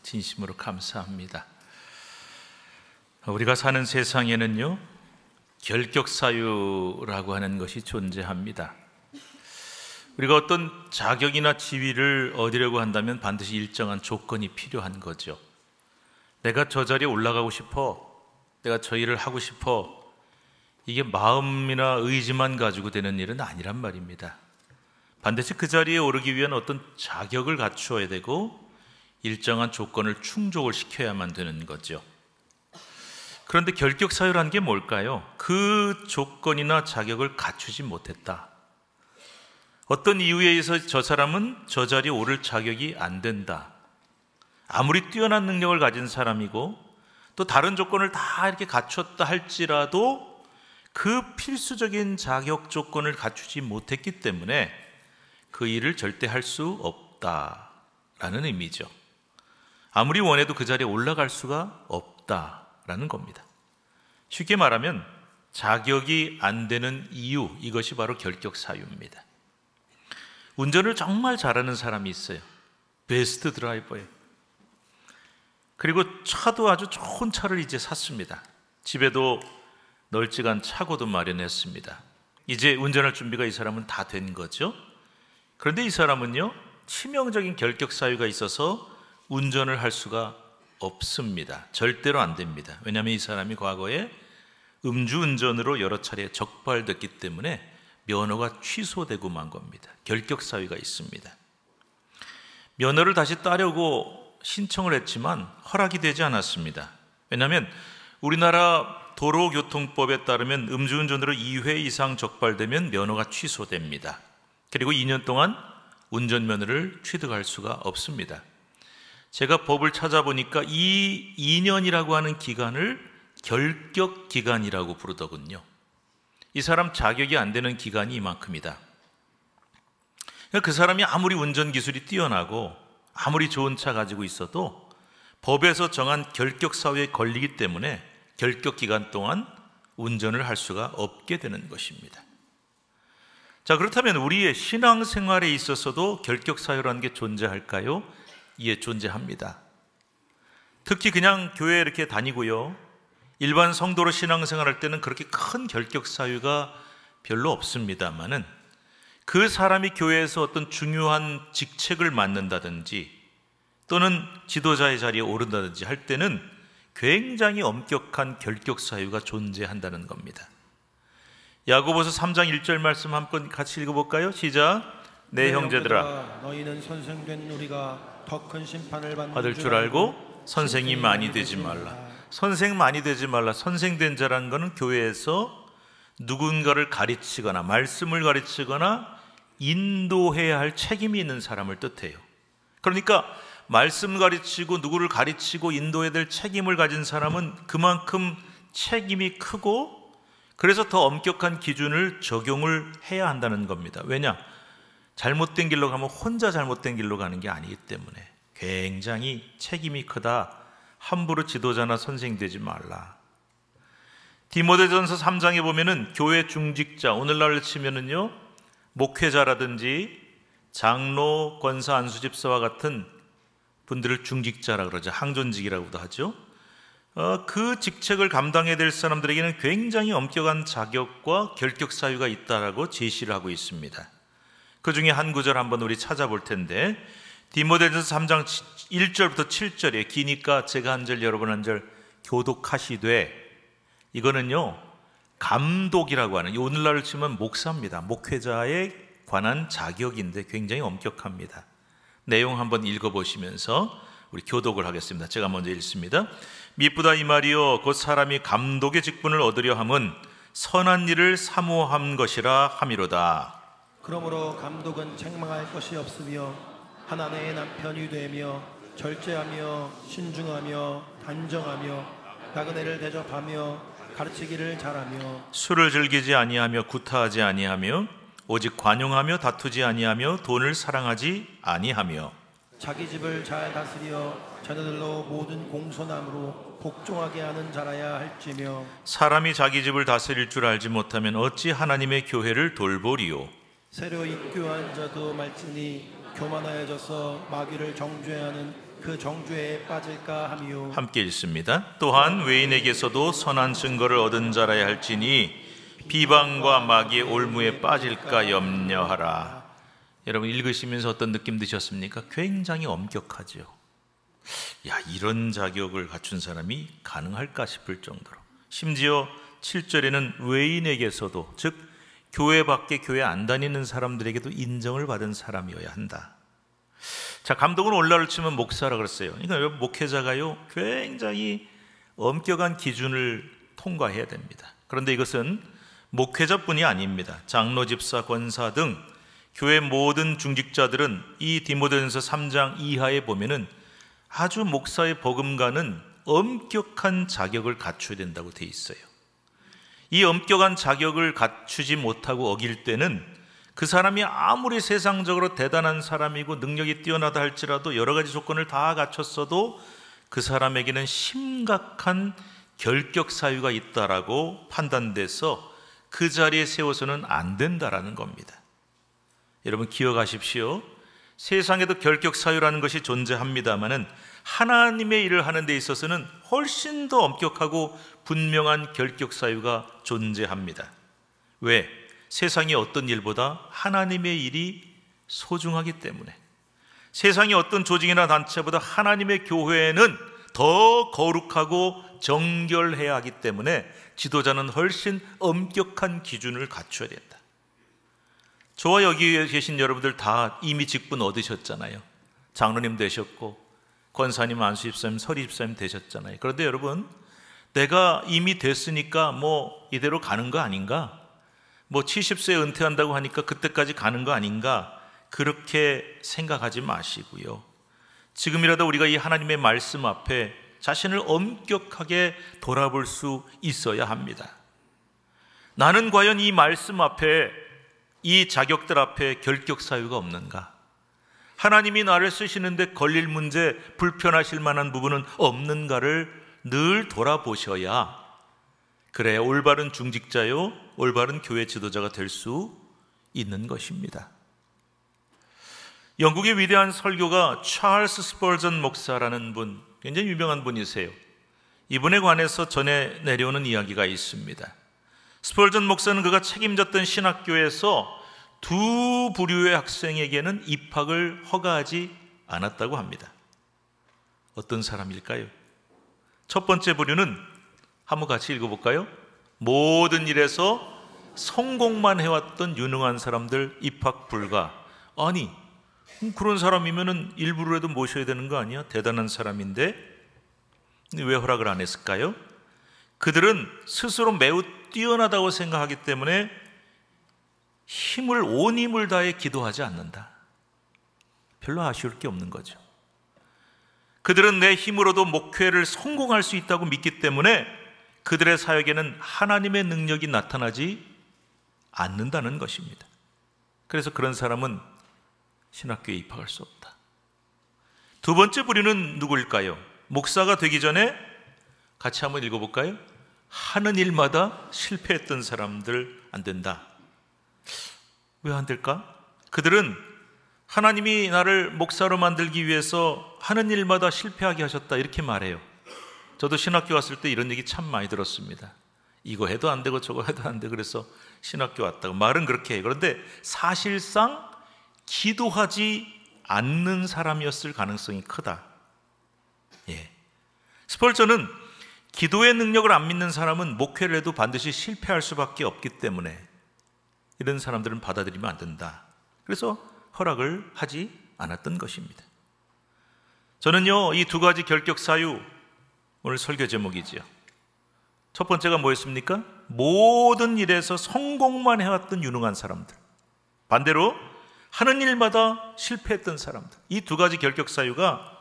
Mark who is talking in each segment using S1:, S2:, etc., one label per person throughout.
S1: 진심으로 감사합니다. 우리가 사는 세상에는요, 결격사유라고 하는 것이 존재합니다. 우리가 어떤 자격이나 지위를 얻으려고 한다면 반드시 일정한 조건이 필요한 거죠. 내가 저 자리에 올라가고 싶어, 내가 저 일을 하고 싶어, 이게 마음이나 의지만 가지고 되는 일은 아니란 말입니다. 반드시 그 자리에 오르기 위한 어떤 자격을 갖추어야 되고 일정한 조건을 충족을 시켜야만 되는 거죠. 그런데 결격사유라는 게 뭘까요? 그 조건이나 자격을 갖추지 못했다, 어떤 이유에 의해서 저 사람은 저 자리에 오를 자격이 안 된다, 아무리 뛰어난 능력을 가진 사람이고 또 다른 조건을 다 이렇게 갖췄다 할지라도 그 필수적인 자격 조건을 갖추지 못했기 때문에 그 일을 절대 할 수 없다라는 의미죠. 아무리 원해도 그 자리에 올라갈 수가 없다라는 겁니다. 쉽게 말하면 자격이 안 되는 이유, 이것이 바로 결격 사유입니다. 운전을 정말 잘하는 사람이 있어요. 베스트 드라이버예요. 그리고 차도 아주 좋은 차를 이제 샀습니다. 집에도 널찍한 차고도 마련했습니다. 이제 운전할 준비가 이 사람은 다 된 거죠. 그런데 이 사람은요, 치명적인 결격 사유가 있어서 운전을 할 수가 없습니다. 절대로 안 됩니다. 왜냐하면 이 사람이 과거에 음주운전으로 여러 차례 적발됐기 때문에 면허가 취소되고 만 겁니다. 결격 사유가 있습니다. 면허를 다시 따려고 신청을 했지만 허락이 되지 않았습니다. 왜냐하면 우리나라 도로교통법에 따르면 음주운전으로 2회 이상 적발되면 면허가 취소됩니다. 그리고 2년 동안 운전면허를 취득할 수가 없습니다. 제가 법을 찾아보니까 이 2년이라고 하는 기간을 결격 기간이라고 부르더군요. 이 사람 자격이 안 되는 기간이 이만큼이다. 그 사람이 아무리 운전 기술이 뛰어나고 아무리 좋은 차 가지고 있어도 법에서 정한 결격 사유에 걸리기 때문에 결격 기간 동안 운전을 할 수가 없게 되는 것입니다. 자, 그렇다면 우리의 신앙생활에 있어서도 결격 사유라는 게 존재할까요? 예, 존재합니다. 특히 그냥 교회에 이렇게 다니고요, 일반 성도로 신앙생활할 때는 그렇게 큰 결격 사유가 별로 없습니다만은 그 사람이 교회에서 어떤 중요한 직책을 맡는다든지 또는 지도자의 자리에 오른다든지 할 때는 굉장히 엄격한 결격 사유가 존재한다는 겁니다. 야고보서 3장 1절 말씀 한번 같이 읽어볼까요? 시작. 내 형제들아,
S2: 너희는 선생된 우리가 더 큰 심판을
S1: 받을 줄 알고 선생이 많이 되지 말라. 선생 많이 되지 말라. 선생된 자라는 것은 교회에서 누군가를 가르치거나 말씀을 가르치거나 인도해야 할 책임이 있는 사람을 뜻해요. 그러니까 말씀 가르치고 누구를 가르치고 인도해야 될 책임을 가진 사람은 그만큼 책임이 크고 그래서 더 엄격한 기준을 적용을 해야 한다는 겁니다. 왜냐? 잘못된 길로 가면 혼자 잘못된 길로 가는 게 아니기 때문에 굉장히 책임이 크다. 함부로 지도자나 선생 되지 말라. 디모데전서 3장에 보면은 교회 중직자, 오늘날로 치면은요, 목회자라든지 장로, 권사, 안수집사와 같은 분들을 중직자라 그러죠. 항존직이라고도 하죠. 그 직책을 감당해야 될 사람들에게는 굉장히 엄격한 자격과 결격 사유가 있다라고 제시를 하고 있습니다. 그 중에 한 구절 한번 우리 찾아볼 텐데, 디모데전서 3장 1절부터 7절에 기니까 제가 한 절 여러분 한 절 교독하시되, 이거는요 감독이라고 하는, 오늘날로 치면 목사입니다. 목회자에 관한 자격인데 굉장히 엄격합니다. 내용 한번 읽어보시면서 우리 교독을 하겠습니다. 제가 먼저 읽습니다. 미쁘다 이 말이요 곧 사람이 감독의 직분을 얻으려 함은 선한 일을 사모한 것이라 함이로다.
S2: 그러므로 감독은 책망할 것이 없으며 한 아내의 남편이 되며 절제하며 신중하며 단정하며 나그네를 대접하며 가르치기를 잘하며
S1: 술을 즐기지 아니하며 구타하지 아니하며 오직 관용하며 다투지 아니하며 돈을 사랑하지 아니하며
S2: 자기 집을 잘 다스려 자녀들로 모든 공손함으로 복종하게 하는 자라야 할지며
S1: 사람이 자기 집을 다스릴 줄 알지 못하면 어찌 하나님의 교회를 돌보리요.
S2: 새로 입교한 자도 말지니 교만하여져서 마귀를 정죄하는 그 정죄에 빠질까 하미요.
S1: 함께 읽습니다. 또한 외인에게서도 선한 증거를 얻은 자라야 할지니 비방과 마귀의 올무에 빠질까 염려하라. 여러분 읽으시면서 어떤 느낌 드셨습니까? 굉장히 엄격하죠. 야, 이런 자격을 갖춘 사람이 가능할까 싶을 정도로. 심지어 7절에는 외인에게서도, 즉 교회 밖에 교회 안 다니는 사람들에게도 인정을 받은 사람이어야 한다. 자, 감독은 올라를 치면 목사라 그랬어요. 그러니까 목회자가요 굉장히 엄격한 기준을 통과해야 됩니다. 그런데 이것은 목회자뿐이 아닙니다. 장로, 집사, 권사 등 교회 모든 중직자들은 이 디모데전서 3장 이하에 보면은 아주 목사의 버금가는 엄격한 자격을 갖춰야 된다고 돼 있어요. 이 엄격한 자격을 갖추지 못하고 어길 때는 그 사람이 아무리 세상적으로 대단한 사람이고 능력이 뛰어나다 할지라도 여러 가지 조건을 다 갖췄어도 그 사람에게는 심각한 결격 사유가 있다라고 판단돼서 그 자리에 세워서는 안 된다라는 겁니다. 여러분 기억하십시오. 세상에도 결격 사유라는 것이 존재합니다마는 하나님의 일을 하는 데 있어서는 훨씬 더 엄격하고 분명한 결격 사유가 존재합니다. 왜? 세상의 어떤 일보다 하나님의 일이 소중하기 때문에. 세상의 어떤 조직이나 단체보다 하나님의 교회는 더 거룩하고 정결해야 하기 때문에 지도자는 훨씬 엄격한 기준을 갖춰야 된다. 저와 여기 계신 여러분들 다 이미 직분 얻으셨잖아요. 장로님 되셨고 권사님, 안수집사님, 서리집사님 되셨잖아요. 그런데 여러분, 내가 이미 됐으니까 뭐 이대로 가는 거 아닌가? 뭐 70세에 은퇴한다고 하니까 그때까지 가는 거 아닌가? 그렇게 생각하지 마시고요. 지금이라도 우리가 이 하나님의 말씀 앞에 자신을 엄격하게 돌아볼 수 있어야 합니다. 나는 과연 이 말씀 앞에, 이 자격들 앞에 결격 사유가 없는가? 하나님이 나를 쓰시는데 걸릴 문제, 불편하실 만한 부분은 없는가를 늘 돌아보셔야, 그래야 올바른 중직자요, 올바른 교회 지도자가 될 수 있는 것입니다. 영국의 위대한 설교가 찰스 스펄전 목사라는 분, 굉장히 유명한 분이세요. 이분에 관해서 전해 내려오는 이야기가 있습니다. 스펄전 목사는 그가 책임졌던 신학교에서 두 부류의 학생에게는 입학을 허가하지 않았다고 합니다. 어떤 사람일까요? 첫 번째 부류는 한번 같이 읽어볼까요? 모든 일에서 성공만 해왔던 유능한 사람들 입학 불가. 아니, 그런 사람이면은 일부러라도 모셔야 되는 거 아니야? 대단한 사람인데 왜 허락을 안 했을까요? 그들은 스스로 매우 뛰어나다고 생각하기 때문에 온 힘을 다해 기도하지 않는다. 별로 아쉬울 게 없는 거죠. 그들은 내 힘으로도 목회를 성공할 수 있다고 믿기 때문에 그들의 사역에는 하나님의 능력이 나타나지 않는다는 것입니다. 그래서 그런 사람은 신학교에 입학할 수 없다. 두 번째 부류는 누구일까요? 목사가 되기 전에 같이 한번 읽어볼까요? 하는 일마다 실패했던 사람들 안 된다. 왜 안 될까? 그들은 하나님이 나를 목사로 만들기 위해서 하는 일마다 실패하게 하셨다 이렇게 말해요. 저도 신학교 왔을 때 이런 얘기 참 많이 들었습니다. 이거 해도 안 되고 저거 해도 안 되고 그래서 신학교 왔다고 말은 그렇게 해요. 그런데 사실상 기도하지 않는 사람이었을 가능성이 크다. 스펄전은 기도의 능력을 안 믿는 사람은 목회를 해도 반드시 실패할 수밖에 없기 때문에 이런 사람들은 받아들이면 안 된다. 그래서 허락을 하지 않았던 것입니다. 저는요, 이 두 가지 결격 사유, 오늘 설교 제목이지요. 첫 번째가 뭐였습니까? 모든 일에서 성공만 해왔던 유능한 사람들. 반대로 하는 일마다 실패했던 사람들. 이 두 가지 결격 사유가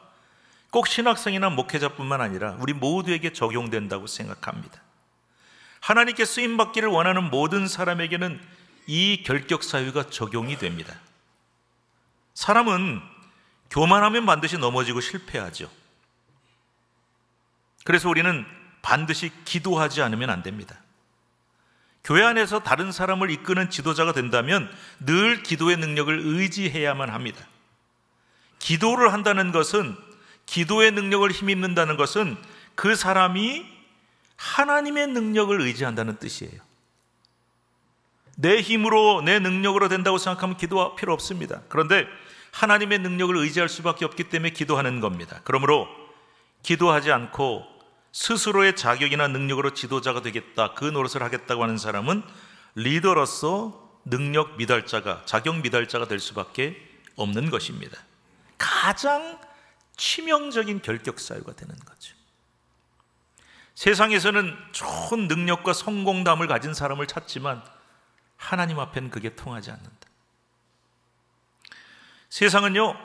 S1: 꼭 신학생이나 목회자뿐만 아니라 우리 모두에게 적용된다고 생각합니다. 하나님께 쓰임받기를 원하는 모든 사람에게는 이 결격 사유가 적용이 됩니다. 사람은 교만하면 반드시 넘어지고 실패하죠. 그래서 우리는 반드시 기도하지 않으면 안 됩니다. 교회 안에서 다른 사람을 이끄는 지도자가 된다면 늘 기도의 능력을 의지해야만 합니다. 기도를 한다는 것은 기도의 능력을 힘입는다는 것은 그 사람이 하나님의 능력을 의지한다는 뜻이에요. 내 힘으로, 내 능력으로 된다고 생각하면 기도 필요 없습니다. 그런데 하나님의 능력을 의지할 수밖에 없기 때문에 기도하는 겁니다. 그러므로 기도하지 않고 스스로의 자격이나 능력으로 지도자가 되겠다, 그 노릇을 하겠다고 하는 사람은 리더로서 능력 미달자가, 자격 미달자가 될 수밖에 없는 것입니다. 가장 치명적인 결격 사유가 되는 거죠. 세상에서는 좋은 능력과 성공담을 가진 사람을 찾지만 하나님 앞에는 그게 통하지 않는다. 세상은요,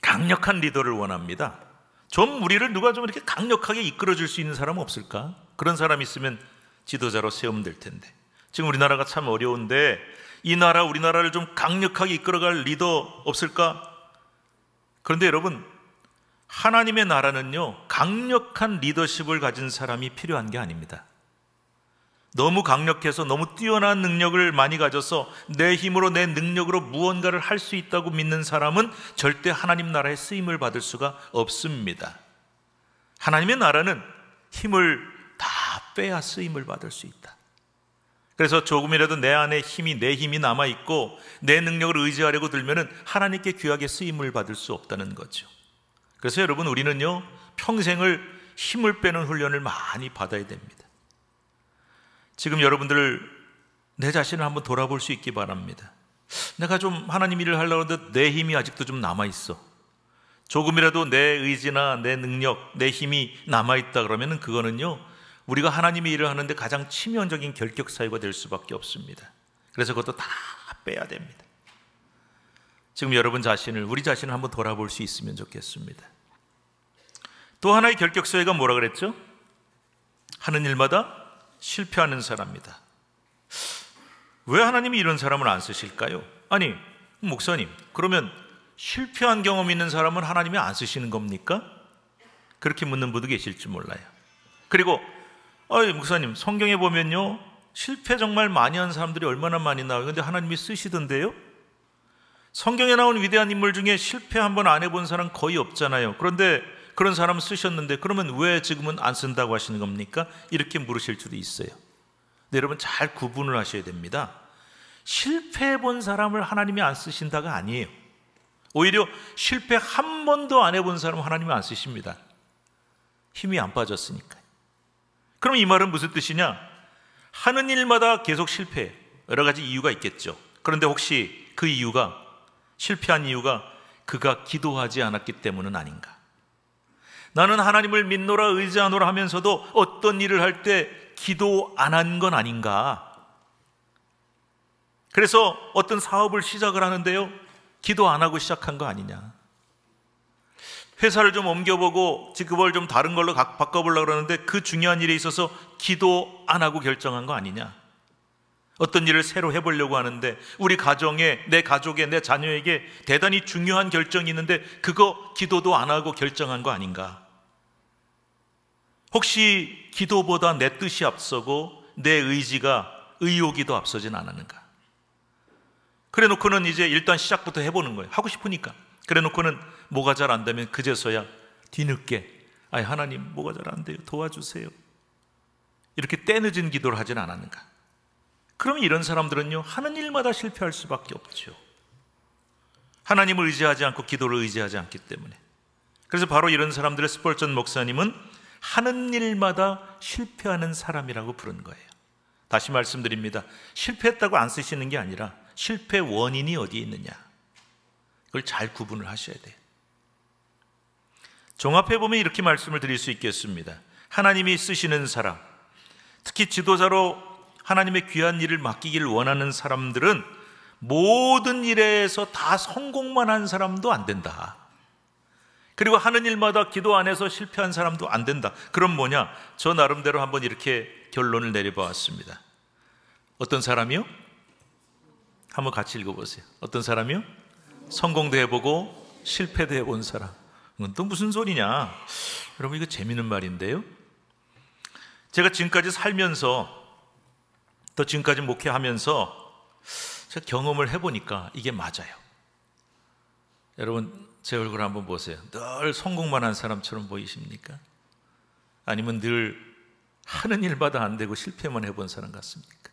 S1: 강력한 리더를 원합니다. 좀 우리를 누가 좀 이렇게 강력하게 이끌어줄 수 있는 사람은 없을까? 그런 사람이 있으면 지도자로 세우면 될 텐데. 지금 우리나라가 참 어려운데 우리나라를 좀 강력하게 이끌어갈 리더 없을까? 그런데 여러분, 하나님의 나라는요, 강력한 리더십을 가진 사람이 필요한 게 아닙니다. 너무 강력해서 너무 뛰어난 능력을 많이 가져서 내 힘으로, 내 능력으로 무언가를 할 수 있다고 믿는 사람은 절대 하나님 나라의 쓰임을 받을 수가 없습니다. 하나님의 나라는 힘을 다 빼야 쓰임을 받을 수 있다. 그래서 조금이라도 내 안에 내 힘이 남아있고 내 능력을 의지하려고 들면은 하나님께 귀하게 쓰임을 받을 수 없다는 거죠. 그래서 여러분, 우리는요, 평생을 힘을 빼는 훈련을 많이 받아야 됩니다. 지금 여러분들 내 자신을 한번 돌아볼 수 있기 바랍니다. 내가 좀 하나님 일을 하려고 하는데 내 힘이 아직도 좀 남아있어. 조금이라도 내 의지나 내 능력, 내 힘이 남아있다 그러면 그거는요, 우리가 하나님의 일을 하는데 가장 치명적인 결격 사유가 될 수밖에 없습니다. 그래서 그것도 다 빼야 됩니다. 지금 여러분 자신을, 우리 자신을 한번 돌아볼 수 있으면 좋겠습니다. 또 하나의 결격 사유가 뭐라 그랬죠? 하는 일마다 실패하는 사람이다. 왜 하나님이 이런 사람을 안 쓰실까요? 아니, 목사님, 그러면 실패한 경험이 있는 사람은 하나님이 안 쓰시는 겁니까? 그렇게 묻는 분도 계실지 몰라요. 그리고 목사님, 성경에 보면요, 실패 정말 많이 한 사람들이 얼마나 많이 나와요. 그런데 하나님이 쓰시던데요? 성경에 나온 위대한 인물 중에 실패 한번 안 해본 사람 거의 없잖아요. 그런데 그런 사람 쓰셨는데 그러면 왜 지금은 안 쓴다고 하시는 겁니까? 이렇게 물으실 수도 있어요. 근데 여러분, 잘 구분을 하셔야 됩니다. 실패해 본 사람을 하나님이 안 쓰신다가 아니에요. 오히려 실패 한 번도 안 해본 사람은 하나님이 안 쓰십니다. 힘이 안 빠졌으니까요. 그럼 이 말은 무슨 뜻이냐? 하는 일마다 계속 실패해. 여러 가지 이유가 있겠죠. 그런데 혹시 그 이유가, 실패한 이유가 그가 기도하지 않았기 때문은 아닌가? 나는 하나님을 믿노라 의지하노라 하면서도 어떤 일을 할 때 기도 안 한 건 아닌가? 그래서 어떤 사업을 시작을 하는데요, 기도 안 하고 시작한 거 아니냐? 회사를 좀 옮겨보고 직업을 좀 다른 걸로 바꿔보려고 그러는데 그 중요한 일에 있어서 기도 안 하고 결정한 거 아니냐? 어떤 일을 새로 해보려고 하는데 우리 가정에, 내 가족에, 내 자녀에게 대단히 중요한 결정이 있는데 그거 기도도 안 하고 결정한 거 아닌가? 혹시 기도보다 내 뜻이 앞서고 내 의욕이 더 앞서진 않았는가? 그래 놓고는 이제 일단 시작부터 해보는 거예요. 하고 싶으니까. 그래 놓고는 뭐가 잘 안 되면 그제서야 뒤늦게 하나님, 뭐가 잘 안 돼요, 도와주세요, 이렇게 때늦은 기도를 하진 않았는가? 그러면 이런 사람들은요, 하는 일마다 실패할 수밖에 없죠. 하나님을 의지하지 않고 기도를 의지하지 않기 때문에. 그래서 바로 이런 사람들의 스펄전 목사님은 하는 일마다 실패하는 사람이라고 부른 거예요. 다시 말씀드립니다. 실패했다고 안 쓰시는 게 아니라 실패 원인이 어디에 있느냐, 그걸 잘 구분을 하셔야 돼요. 종합해보면 이렇게 말씀을 드릴 수 있겠습니다. 하나님이 쓰시는 사람, 특히 지도자로 하나님의 귀한 일을 맡기기를 원하는 사람들은 모든 일에서 다 성공만 한 사람도 안 된다. 그리고 하는 일마다 기도 안 해서 실패한 사람도 안 된다. 그럼 뭐냐? 저 나름대로 한번 이렇게 결론을 내려보았습니다. 어떤 사람이요? 한번 같이 읽어보세요. 어떤 사람이요? 성공도 해보고 실패도 해본 사람. 이건 또 무슨 소리냐? 여러분, 이거 재미있는 말인데요. 제가 지금까지 살면서, 또 지금까지 목회하면서 제가 경험을 해보니까 이게 맞아요. 여러분, 제 얼굴 한번 보세요. 늘 성공만 한 사람처럼 보이십니까? 아니면 늘 하는 일마다 안 되고 실패만 해본 사람 같습니까?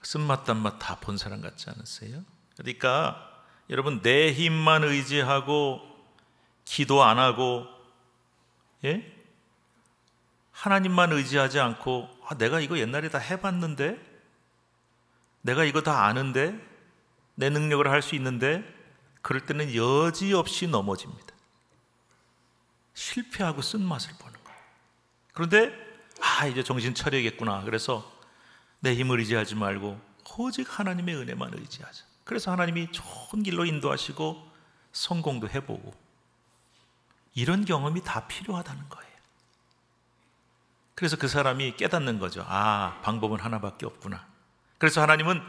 S1: 쓴맛 단맛 다 본 사람 같지 않으세요? 그러니까 여러분, 내 힘만 의지하고 기도 안 하고, 예? 하나님만 의지하지 않고, 내가 이거 옛날에 다 해봤는데, 내가 이거 다 아는데, 내 능력을 할 수 있는데, 그럴 때는 여지없이 넘어집니다. 실패하고 쓴맛을 보는 거예요. 그런데 이제 정신 차려야겠구나. 그래서 내 힘을 의지하지 말고 오직 하나님의 은혜만 의지하자. 그래서 하나님이 좋은 길로 인도하시고 성공도 해보고, 이런 경험이 다 필요하다는 거예요. 그래서 그 사람이 깨닫는 거죠. 방법은 하나밖에 없구나. 그래서 하나님은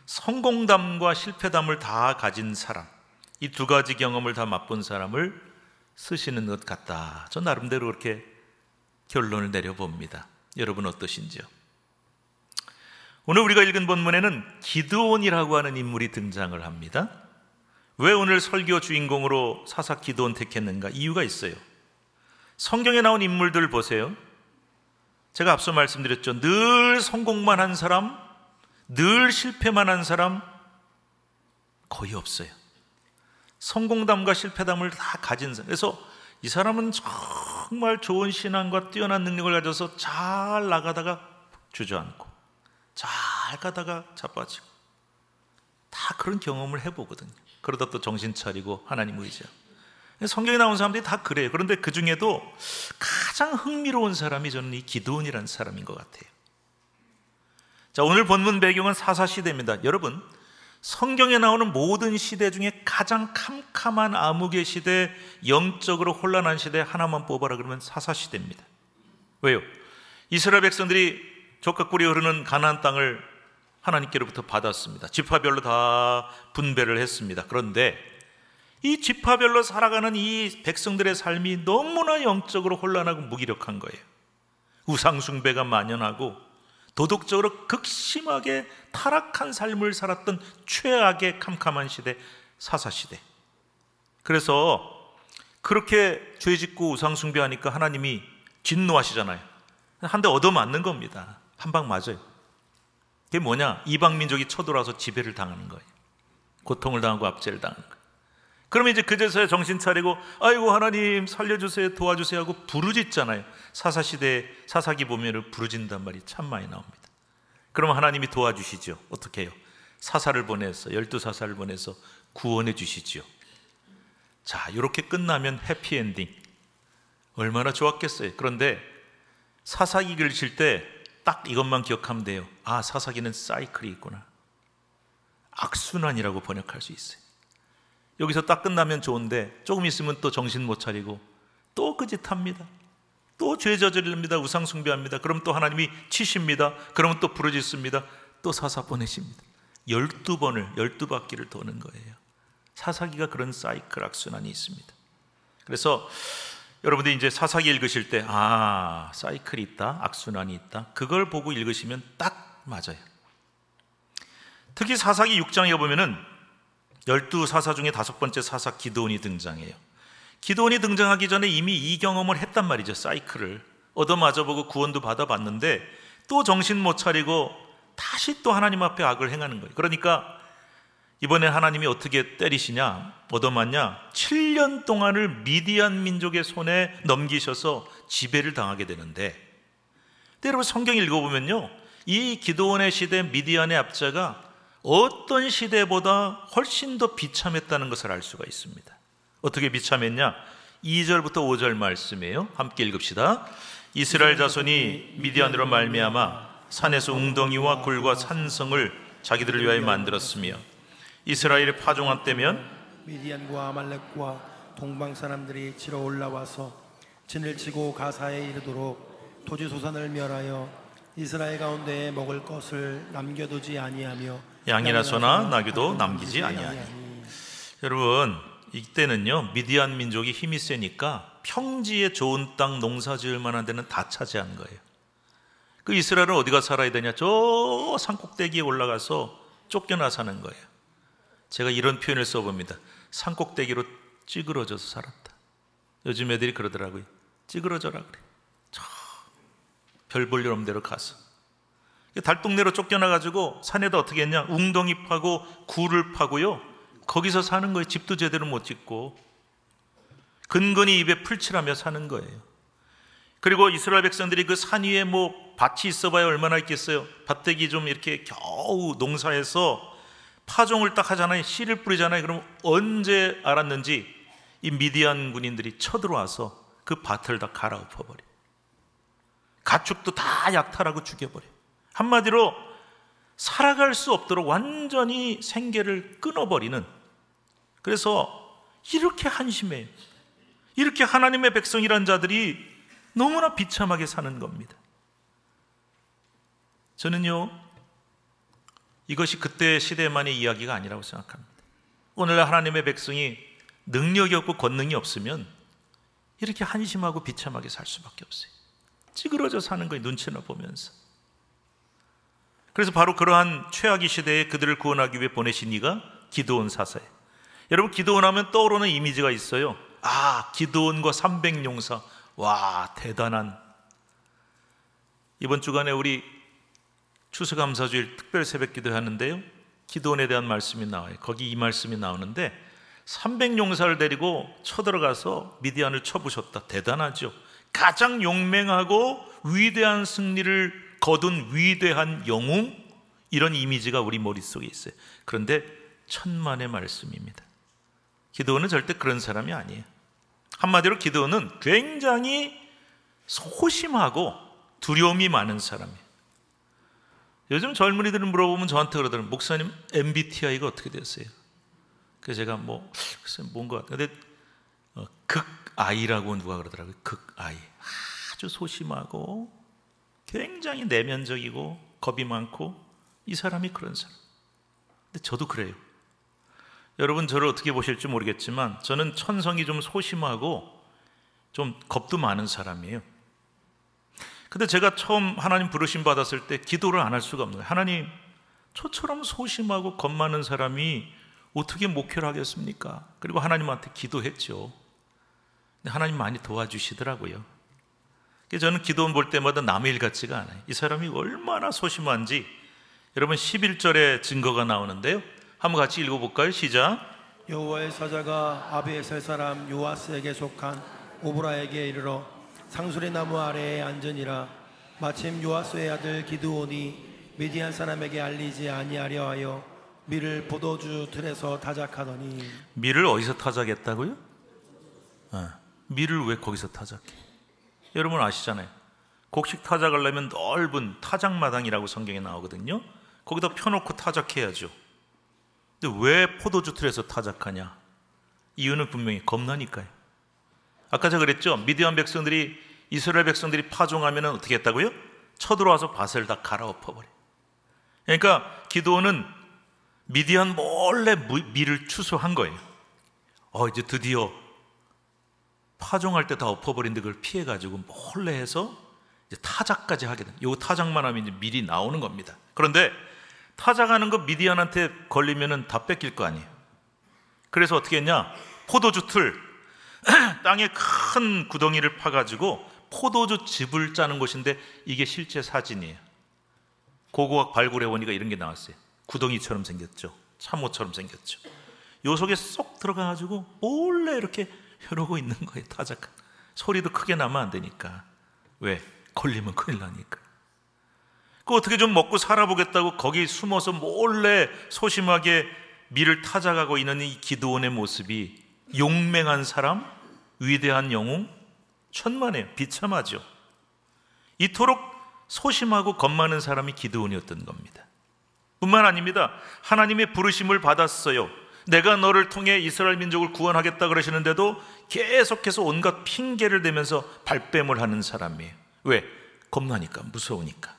S1: 성공담과 실패담을 다 가진 사람, 이 두 가지 경험을 다 맛본 사람을 쓰시는 것 같다. 저 나름대로 그렇게 결론을 내려봅니다. 여러분 어떠신지요? 오늘 우리가 읽은 본문에는 기드온이라고 하는 인물이 등장을 합니다. 왜 오늘 설교 주인공으로 사사 기드온 택했는가? 이유가 있어요. 성경에 나온 인물들 보세요. 제가 앞서 말씀드렸죠. 늘 성공만 한 사람, 늘 실패만 한 사람 거의 없어요. 성공담과 실패담을 다 가진 사람. 그래서 이 사람은 정말 좋은 신앙과 뛰어난 능력을 가져서 잘 나가다가 주저앉고, 잘 가다가 자빠지고, 다 그런 경험을 해보거든요. 그러다 또 정신 차리고 하나님 의지하고. 성경에 나온 사람들이 다 그래요. 그런데 그 중에도 가장 흥미로운 사람이 저는 이 기드온이라는 사람인 것 같아요. 자, 오늘 본문 배경은 사사시대입니다. 여러분, 성경에 나오는 모든 시대 중에 가장 캄캄한 암흑의 시대, 영적으로 혼란한 시대 하나만 뽑아라 그러면 사사시대입니다. 왜요? 이스라엘 백성들이 족각 꿀이 흐르는 가나안 땅을 하나님께로부터 받았습니다. 지파별로 다 분배를 했습니다. 그런데 이 지파별로 살아가는 이 백성들의 삶이 너무나 영적으로 혼란하고 무기력한 거예요. 우상숭배가 만연하고 도덕적으로 극심하게 타락한 삶을 살았던 최악의 캄캄한 시대, 사사시대. 그래서 그렇게 죄짓고 우상숭배하니까 하나님이 진노하시잖아요. 한 대 얻어맞는 겁니다. 한 방 맞아요. 그게 뭐냐? 이방민족이 쳐들어와서 지배를 당하는 거예요. 고통을 당하고 압제를 당하는 거예요. 그러면 이제 그제서야 정신 차리고 아이고 하나님 살려주세요, 도와주세요 하고 부르짖잖아요. 사사시대 사사기 보면 부르짖는단 말이 참 많이 나옵니다. 그러면 하나님이 도와주시죠. 어떻게 해요? 사사를 보내서 12사사를 보내서 구원해 주시죠. 자, 이렇게 끝나면 해피엔딩. 얼마나 좋았겠어요. 그런데 사사기를 칠 때 딱 이것만 기억하면 돼요. 사사기는 사이클이 있구나. 악순환이라고 번역할 수 있어요. 여기서 딱 끝나면 좋은데 조금 있으면 또 정신 못 차리고 또 그 짓 합니다. 또 죄 저지릅니다. 우상숭배합니다. 그럼 또 하나님이 치십니다. 그러면 또 부르짖습니다. 또 사사 보내십니다. 12번을 12바퀴를 도는 거예요. 사사기가 그런 사이클 악순환이 있습니다. 그래서 여러분들이 이제 사사기 읽으실 때 사이클이 있다, 악순환이 있다, 그걸 보고 읽으시면 딱 맞아요. 특히 사사기 6장에 보면은 12사사 중에 5번째 사사 기드온이 등장해요. 기드온이 등장하기 전에 이미 이 경험을 했단 말이죠. 사이클을 얻어맞아보고 구원도 받아봤는데 또 정신 못 차리고 다시 또 하나님 앞에 악을 행하는 거예요. 그러니까 이번에 하나님이 어떻게 때리시냐, 얻어맞냐, 7년 동안을 미디안 민족의 손에 넘기셔서 지배를 당하게 되는데, 근데 여러분 성경 읽어보면요, 이 기드온의 시대 미디안의 압제가 어떤 시대보다 훨씬 더 비참했다는 것을 알 수가 있습니다. 어떻게 비참했냐? 2절부터 5절 말씀이에요. 함께 읽읍시다. 이스라엘 자손이 미디안으로 말미암아 산에서 웅덩이와 굴과 산성을 자기들을 위하여 만들었으며 이스라엘이 파종한 때면
S2: 미디안과 아말렉과 동방 사람들이 치러 올라와서 진을 치고 가사에 이르도록 토지 소산을 멸하여 이스라엘 가운데에 먹을 것을 남겨두지 아니하며
S1: 양이나 소나 나귀도 남기지 아니하니. 여러분, 이때는요 미디안 민족이 힘이 세니까 평지에 좋은 땅 농사 지을 만한 데는 다 차지한 거예요. 그 이스라엘은 어디가 살아야 되냐? 저 산꼭대기에 올라가서 쫓겨나 사는 거예요. 제가 이런 표현을 써봅니다. 산꼭대기로 찌그러져서 살았다. 요즘 애들이 그러더라고요. 찌그러져라 그래. 별 볼 일 없는 데로 가서 달동네로 쫓겨나가지고 산에다 어떻게 했냐, 웅덩이 파고 굴을 파고요, 거기서 사는 거예요. 집도 제대로 못 짓고 근근히 입에 풀칠하며 사는 거예요. 그리고 이스라엘 백성들이 그 산 위에 뭐 밭이 있어봐야 얼마나 있겠어요. 밭대기 좀 이렇게 겨우 농사해서 파종을 딱 하잖아요. 씨를 뿌리잖아요. 그럼 언제 알았는지 이 미디안 군인들이 쳐들어와서 그 밭을 다 갈아엎어버려. 가축도 다 약탈하고 죽여버려. 한마디로 살아갈 수 없도록 완전히 생계를 끊어버리는, 그래서 이렇게 한심해요. 이렇게 하나님의 백성이란 자들이 너무나 비참하게 사는 겁니다. 저는요, 이것이 그때 시대만의 이야기가 아니라고 생각합니다. 오늘날 하나님의 백성이 능력이 없고 권능이 없으면 이렇게 한심하고 비참하게 살 수밖에 없어요. 찌그러져 사는 거예요. 눈치나 보면서. 그래서 바로 그러한 최악의 시대에 그들을 구원하기 위해 보내신 이가 기드온 사사예요. 여러분, 기드온 하면 떠오르는 이미지가 있어요. 기드온과 300용사. 와, 대단한. 이번 주간에 우리 추수감사주일 특별 새벽기도 하는데요, 기드온에 대한 말씀이 나와요. 거기 이 말씀이 나오는데 300용사를 데리고 쳐들어가서 미디안을 쳐부셨다. 대단하죠. 가장 용맹하고 위대한 승리를 거둔 위대한 영웅, 이런 이미지가 우리 머릿속에 있어요. 그런데 천만의 말씀입니다. 기드온은 절대 그런 사람이 아니에요. 한마디로 기드온은 굉장히 소심하고 두려움이 많은 사람이에요. 요즘 젊은이들은 물어보면 저한테 그러더라고요. 목사님, MBTI가 어떻게 되세요? 그래서 제가 글쎄 뭔가 같아요. 근데 극I라고 누가 그러더라고요. 극I. 아주 소심하고 굉장히 내면적이고 겁이 많고, 이 사람이 그런 사람. 근데 저도 그래요. 여러분 저를 어떻게 보실지 모르겠지만 저는 천성이 좀 소심하고 좀 겁도 많은 사람이에요. 근데 제가 처음 하나님 부르심 받았을 때 기도를 안 할 수가 없는 거예요. 하나님, 저처럼 소심하고 겁 많은 사람이 어떻게 목회를 하겠습니까? 그리고 하나님한테 기도했죠. 근데 하나님 많이 도와주시더라고요. 그래서 저는 기도원 볼 때마다 남의 일 같지가 않아요. 이 사람이 얼마나 소심한지. 여러분 11절에 증거가 나오는데요, 한번 같이 읽어볼까요? 시작.
S2: 여호와의 사자가 아비에셀 사람 요아스에게 속한 오브라에게 이르러 상수리 나무 아래에 앉으니라. 마침 요아스의 아들 기드온이 미디안 사람에게 알리지 아니하려 하여 밀을 포도주 틀에서 타작하더니. 밀을 어디서 타작했다고요? 밀을 왜 거기서 타작해? 여러분 아시잖아요. 곡식 타작하려면 넓은 타작마당이라고 성경에 나오거든요. 거기다 펴놓고 타작해야죠. 근데 왜 포도주 틀에서 타작하냐? 이유는 분명히 겁나니까요. 아까 제가 그랬죠. 미디안 백성들이, 이스라엘 백성들이 파종하면 어떻게 했다고요? 쳐들어와서 밭을 다 갈아엎어버려. 그러니까 기드온은 미디안 몰래 밀을 추수한 거예요. 이제 드디어 파종할 때 다 엎어버린데 그걸 피해가지고 몰래 해서 이제 타작까지 하게 된. 요 타작만 하면 이제 밀이 나오는 겁니다. 그런데 타작하는 거 미디안한테 걸리면은 다 뺏길 거 아니에요. 그래서 어떻게 했냐? 포도주 틀, 땅에 큰 구덩이를 파가지고 포도주 즙을 짜는 곳인데, 이게 실제 사진이에요. 고고학 발굴해 보니까 이런 게 나왔어요. 구덩이처럼 생겼죠. 참호처럼 생겼죠. 요 속에 쏙 들어가가지고 몰래 이렇게 혀르고 있는 거예요. 타작한. 소리도 크게 나면 안 되니까. 왜? 걸리면 큰일 나니까. 그 어떻게 좀 먹고 살아보겠다고 거기 숨어서 몰래 소심하게 밀을 타작하고 있는 이 기드온의 모습이 용맹한 사람, 위대한 영웅, 천만에요. 비참하죠. 이토록 소심하고 겁 많은 사람이 기드온이었던 겁니다. 뿐만 아닙니다. 하나님의 부르심을 받았어요. 내가 너를 통해 이스라엘 민족을 구원하겠다 그러시는데도 계속해서 온갖 핑계를 대면서 발뺌을 하는 사람이에요. 왜? 겁나니까, 무서우니까.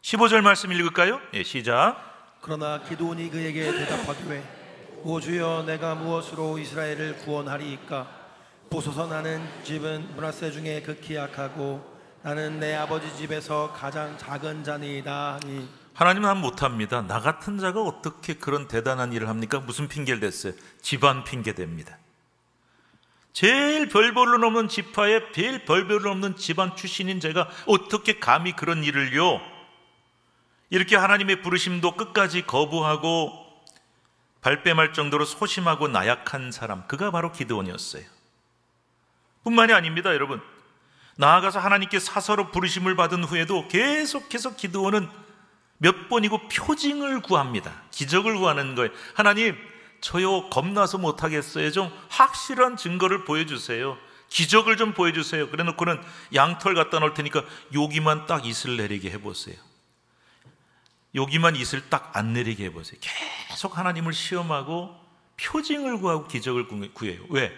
S2: 15절 말씀 읽을까요? 시작. 그러나 기드온이 그에게 대답하되, 오 주여, 내가 무엇으로 이스라엘을 구원하리이까? 보소서, 나는 집은 므낫세 중에 극히 약하고 나는 내 아버지 집에서 가장 작은 자니이다.
S1: 하나님은 한 못합니다. 나 같은 자가 어떻게 그런 대단한 일을 합니까? 무슨 핑계를 댔어요? 집안 핑계 댑니다. 제일 별 볼일 없는 지파에 제일 별 볼일 없는 집안 출신인 제가 어떻게 감히 그런 일을요? 이렇게 하나님의 부르심도 끝까지 거부하고 발뺌할 정도로 소심하고 나약한 사람, 그가 바로 기드온이었어요. 뿐만이 아닙니다, 여러분. 나아가서 하나님께 사서로 부르심을 받은 후에도 계속해서 기드온은 몇 번이고 표징을 구합니다. 기적을 구하는 거예요. 하나님, 저요 겁나서 못하겠어요. 좀 확실한 증거를 보여주세요. 기적을 좀 보여주세요. 그래 놓고는 양털 갖다 놓을 테니까 여기만 딱 이슬 내리게 해보세요. 여기만 이슬 딱 안 내리게 해보세요. 계속 하나님을 시험하고 표징을 구하고 기적을 구해요. 왜?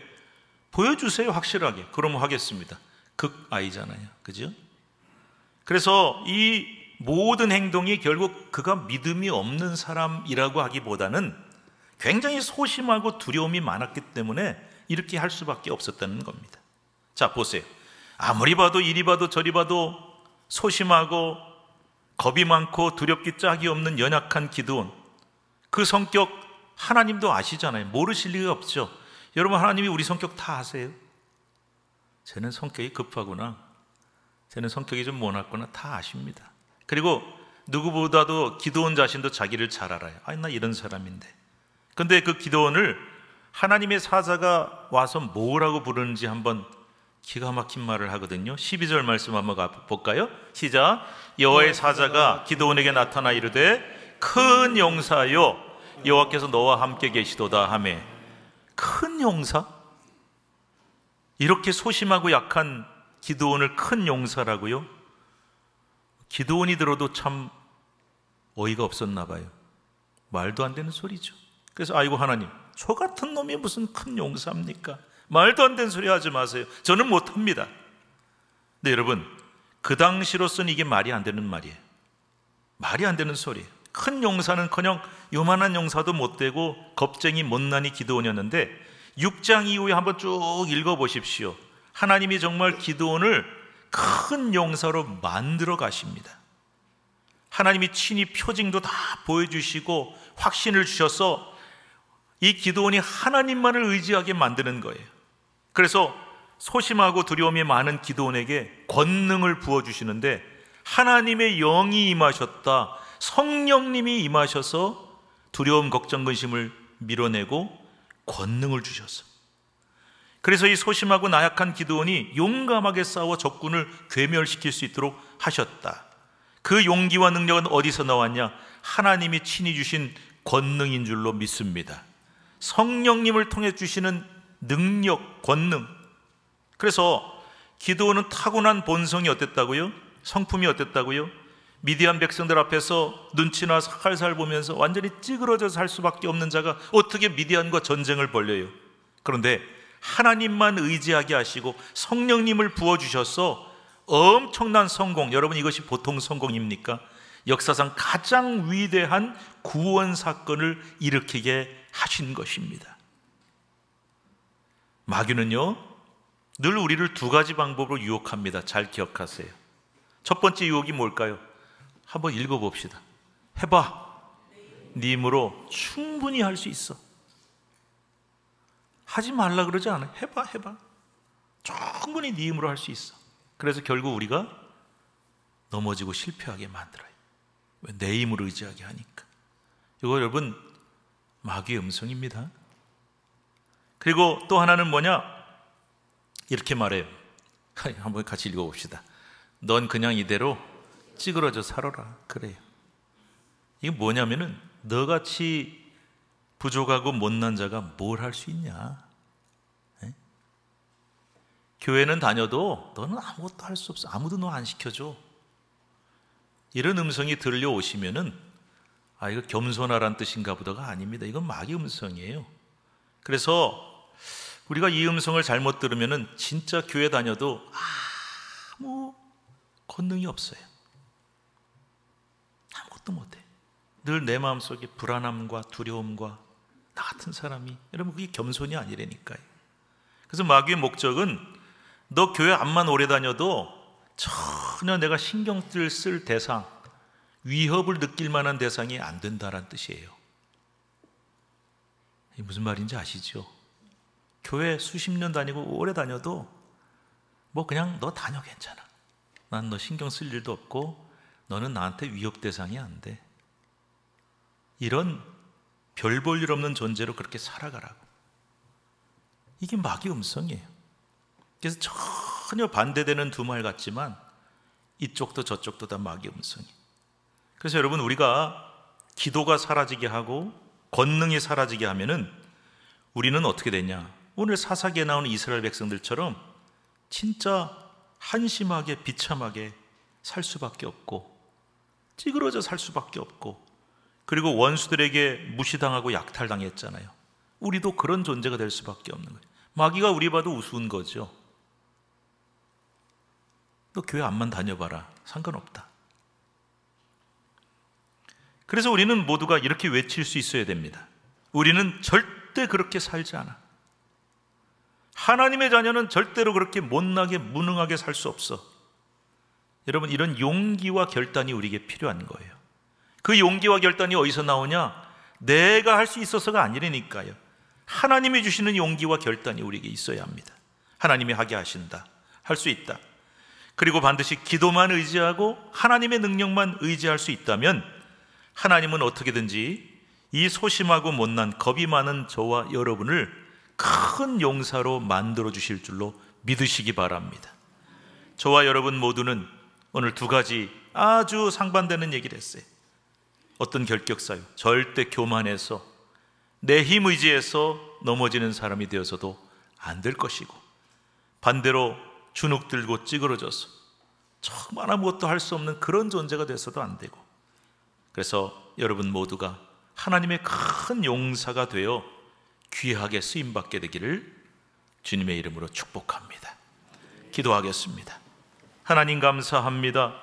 S1: 보여주세요, 확실하게. 그러면 하겠습니다. 극아이잖아요, 그죠? 그래서 이 모든 행동이 결국 그가 믿음이 없는 사람이라고 하기보다는 굉장히 소심하고 두려움이 많았기 때문에 이렇게 할 수밖에 없었다는 겁니다. 자, 보세요. 아무리 봐도 이리 봐도 저리 봐도 소심하고 겁이 많고 두렵기 짝이 없는 연약한 기드온, 그 성격 하나님도 아시잖아요. 모르실 리가 없죠. 여러분, 하나님이 우리 성격 다 아세요. 쟤는 성격이 급하구나, 쟤는 성격이 좀 모났구나, 다 아십니다. 그리고 누구보다도 기드온 자신도 자기를 잘 알아요. 아니, 나 이런 사람인데. 근데 그 기드온을 하나님의 사자가 와서 뭐라고 부르는지 한번 기가 막힌 말을 하거든요. 12절 말씀 한번 볼까요? 시작. 여호와의 사자가 기드온에게 나타나 이르되 큰 용사여, 여호와께서 너와 함께 계시도다 하매. 큰 용사? 이렇게 소심하고 약한 기드온을 큰 용사라고요? 기드온이 들어도 참 어이가 없었나 봐요. 말도 안 되는 소리죠. 그래서 아이고 하나님, 저 같은 놈이 무슨 큰 용사입니까? 말도 안 되는 소리 하지 마세요. 저는 못합니다. 근데 여러분, 그 당시로서는 이게 말이 안 되는 말이에요. 말이 안 되는 소리예요. 큰 용사는커녕 요만한 용사도 못 되고 겁쟁이 못난이 기드온이었는데 6장 이후에 한번 쭉 읽어보십시오. 하나님이 정말 기드온을 큰 용사로 만들어 가십니다. 하나님이 친히 표징도 다 보여주시고 확신을 주셔서 이 기드온이 하나님만을 의지하게 만드는 거예요. 그래서 소심하고 두려움이 많은 기드온에게 권능을 부어주시는데 하나님의 영이 임하셨다, 성령님이 임하셔서 두려움, 걱정, 근심을 밀어내고 권능을 주셔서, 그래서 이 소심하고 나약한 기드온이 용감하게 싸워 적군을 괴멸시킬 수 있도록 하셨다. 그 용기와 능력은 어디서 나왔냐? 하나님이 친히 주신 권능인 줄로 믿습니다. 성령님을 통해 주시는 능력, 권능. 그래서 기드온은 타고난 본성이 어땠다고요? 성품이 어땠다고요? 미디안 백성들 앞에서 눈치나 살살 보면서 완전히 찌그러져 살 수밖에 없는 자가 어떻게 미디안과 전쟁을 벌여요? 그런데 하나님만 의지하게 하시고 성령님을 부어주셔서 엄청난 성공, 여러분 이것이 보통 성공입니까? 역사상 가장 위대한 구원 사건을 일으키게 하신 것입니다. 마귀는요, 늘 우리를 두 가지 방법으로 유혹합니다. 잘 기억하세요. 첫 번째 유혹이 뭘까요? 한번 읽어봅시다. 해봐. 네 힘으로 충분히 할 수 있어. 하지 말라 그러지 않아요. 해봐. 충분히 네 힘으로 할 수 있어. 그래서 결국 우리가 넘어지고 실패하게 만들어요. 왜? 내 힘으로 의지하게 하니까. 이거 여러분 마귀의 음성입니다. 그리고 또 하나는 뭐냐? 이렇게 말해요. 한번 같이 읽어봅시다. 넌 그냥 이대로 찌그러져 살아라. 그래요. 이게 뭐냐면은 너같이 부족하고 못난 자가 뭘 할 수 있냐? 에? 교회는 다녀도 너는 아무것도 할 수 없어. 아무도 너 안 시켜줘. 이런 음성이 들려오시면은 아, 이거 겸손하란 뜻인가 보다가 아닙니다. 이건 마귀 음성이에요. 그래서 우리가 이 음성을 잘못 들으면은 진짜 교회 다녀도 아무 권능이 없어요. 아무것도 못해. 늘 내 마음속에 불안함과 두려움과 나 같은 사람이, 여러분 그게 겸손이 아니라니까요. 그래서 마귀의 목적은 너 교회 암만 오래 다녀도 전혀 내가 신경 쓸 대상, 위협을 느낄 만한 대상이 안 된다는 뜻이에요. 이게 무슨 말인지 아시죠? 교회 수십 년 다니고 오래 다녀도 뭐 그냥 너 다녀, 괜찮아. 난 너 신경 쓸 일도 없고 너는 나한테 위협 대상이 안 돼. 이런 별 볼 일 없는 존재로 그렇게 살아가라고. 이게 마귀 음성이에요. 그래서 전혀 반대되는 두 말 같지만 이쪽도 저쪽도 다 마귀 음성이에요. 그래서 여러분, 우리가 기도가 사라지게 하고 권능이 사라지게 하면은 우리는 어떻게 되냐? 오늘 사사기에 나오는 이스라엘 백성들처럼 진짜 한심하게 비참하게 살 수밖에 없고 찌그러져 살 수밖에 없고, 그리고 원수들에게 무시당하고 약탈당했잖아요. 우리도 그런 존재가 될 수밖에 없는 거예요. 마귀가 우리 봐도 우스운 거죠. 너 교회 암만 다녀봐라, 상관없다. 그래서 우리는 모두가 이렇게 외칠 수 있어야 됩니다. 우리는 절대 그렇게 살지 않아. 하나님의 자녀는 절대로 그렇게 못나게 무능하게 살 수 없어. 여러분, 이런 용기와 결단이 우리에게 필요한 거예요. 그 용기와 결단이 어디서 나오냐? 내가 할 수 있어서가 아니라니까요. 하나님이 주시는 용기와 결단이 우리에게 있어야 합니다. 하나님이 하게 하신다, 할 수 있다. 그리고 반드시 기도만 의지하고 하나님의 능력만 의지할 수 있다면 하나님은 어떻게든지 이 소심하고 못난 겁이 많은 저와 여러분을 큰 용사로 만들어 주실 줄로 믿으시기 바랍니다. 저와 여러분 모두는 오늘 두 가지 아주 상반되는 얘기를 했어요. 어떤 결격사유? 절대 교만해서 내 힘 의지해서 넘어지는 사람이 되어서도 안 될 것이고, 반대로 주눅 들고 찌그러져서 정말 아무것도 할 수 없는 그런 존재가 돼서도 안 되고, 그래서 여러분 모두가 하나님의 큰 용사가 되어 귀하게 쓰임받게 되기를 주님의 이름으로 축복합니다. 기도하겠습니다. 하나님 감사합니다.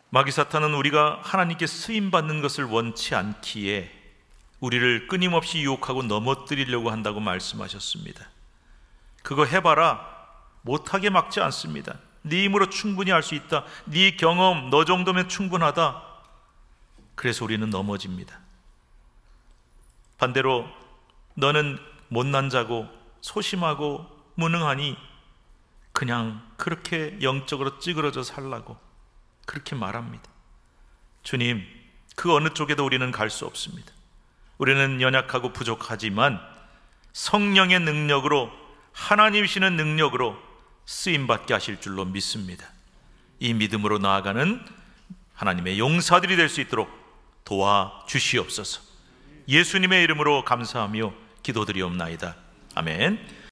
S1: 마귀 사탄은 우리가 하나님께 쓰임받는 것을 원치 않기에 우리를 끊임없이 유혹하고 넘어뜨리려고 한다고 말씀하셨습니다. 그거 해봐라, 못하게 막지 않습니다. 네 힘으로 충분히 할 수 있다. 네 경험, 너 정도면 충분하다. 그래서 우리는 넘어집니다. 반대로 너는 못난 자고 소심하고 무능하니 그냥 그렇게 영적으로 찌그러져 살라고 그렇게 말합니다. 주님, 그 어느 쪽에도 우리는 갈 수 없습니다. 우리는 연약하고 부족하지만 성령의 능력으로, 하나님이시는 능력으로 쓰임받게 하실 줄로 믿습니다. 이 믿음으로 나아가는 하나님의 용사들이 될 수 있도록 도와주시옵소서. 예수님의 이름으로 감사하며 기도드리옵나이다. 아멘.